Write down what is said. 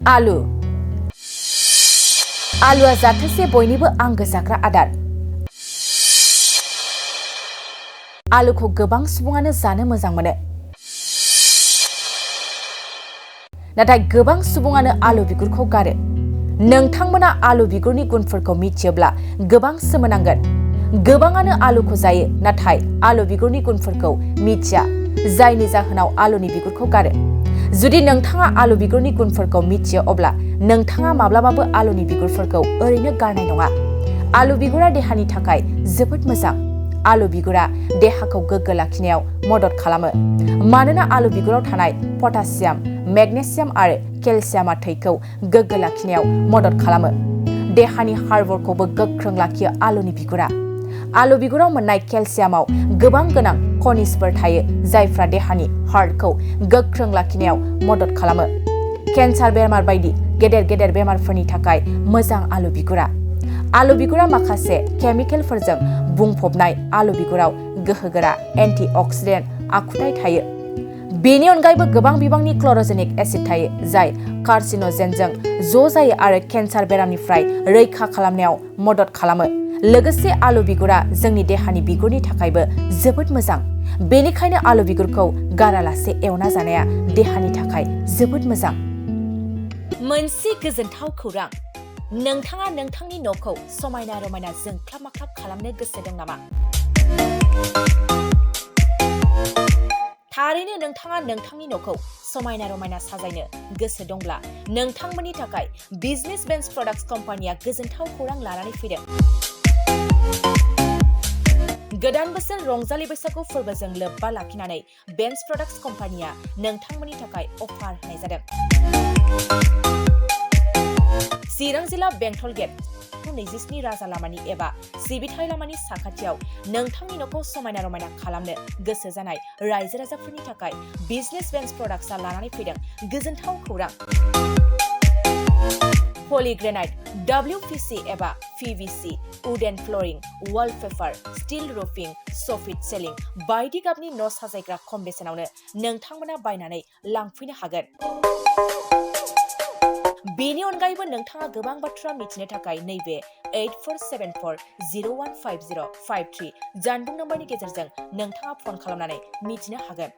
आलु आलुआ जाथोसे बयनिबो आंगो जाग्रा आदार। आलुखौ गोबां सुबुङानो जानो मोजां मोनो। नाथाय गोबां सुबुङानो आलु बिगुरखौ गारो। नोंथांमोना आलु बिगुरनि गुनफोरखौ मिथियोब्ला गोबां सोमोनांगोन। गोबाङानो आलुखौ जायो नाथाय आलु बिगुरनि गुनफोरखौ मिथिया, जायनि जाहोनाव आलुनि बिगुरखौ गारो। जुदि नोंथाङा आलु बिगुरनि गुनफोरखौ मिथियो अब्ला नोंथाङा माब्लाबाबो आलुनि बिगुरफोरखौ ओरैनो गारनाय नङा। आलु बिगुरा देहानि थाखाय जोबोद मोजां। आलु बिगुरा देहाखौ गोग्गो लाखिनायाव मदद खालामो मानोना आलु बिगुराव थानाय पटासियाम, मेग्नेसियाम आरो केलसियामा थैखौ गोग्गो लाखिनायाव मदद खालामो। देहानि हार्बरखौबो गोख्रों लाखियो आलुनि बिगुरा। आलु बिगुराव मोननाय केलसियामाव गोबां गोनां खनिजफोर थायो जायफ्रा देहानि हार्टखौ गोख्रों लाखिनायाव मदद खालामो। केन्सार बेमार बायदि गेदेर गेदेर बेमारफोरनि थाखाय मोजां आलु बिगुरा। आलु बिगुरा माखासे केमिकेलफोरजों बुंफबनाय आलु बिगुराव गोहोगोरा एन्टि अक्सिडेन्ट आखुथाय थायो। बेनि अनगायैबो गोबां बिबांनि क्ल'र'जेनिक एसिड थायो जाय कार्सिन'जेनजों ज' जायो आरो केन्सार बेरामनिफ्राय रैखा खालामनायाव मदद खालामो। लोगोसे आलु बिगुरा जोंनि देहानि बिगुरनि थाखायबो जोबोद मोजां। बेनिखायनो आलु बिगुरखौ गारालासे एवना जानाया देहानि थाखाय जोबोद मोजां। मोनसे गोजोनथाव खौरां, नोंथाङा नोंथांनि न'खौ समायना रमायना जोंख्लाब माख्लाब खालामनो गोसो दं नामा? थारैनो नोंथाङा नोंथांनि न'खौ समायना रमायना साजायनो गोसो दंब्ला नोंथांमोननि थाखाय बिजनेस बेन्स प्रडाक्ट्स कम्पानिया गोजोनथाव खौरां लानानै फैदों। गोदान बोसोर रंजालि बैसागु फोरबोजों लोब्बा लाखिनानै बेन्स प्रडाक्ट्स कम्पानिया नोंथांमोननि थाखाय अफार होनाय जादों। चिरां जिल्ला बेंटल गेट 27 राजा लामानि एबा सिबिथाय लामानि साखाथियाव नोंथांनि न'खौ समायना रमायना खालामनो गोसो जानाय रायजो राजाफोरनि थाखाय बिजनेस बेन्स प्रडाक्ट्सआ लानानै फैदों गोजोनथाव खौरां। पलिग्रेनाइट, WPC एबा PVC, wooden flooring, wallpaper, steel roofing, soffit ceiling बायदि गाबनि न' साजायग्रा खम बेसेनावनो नोंथांमोना बायनानै लांफैनो हागोन। बेनि अनगायैबो नोंथाङा गोबां बाथ्रा मिथिनो थाखाय नैबे 8474015053 जानबुं नम्बरनि गेजेरजों नोंथाङा फन खालामनानै मिथिनो हागोन।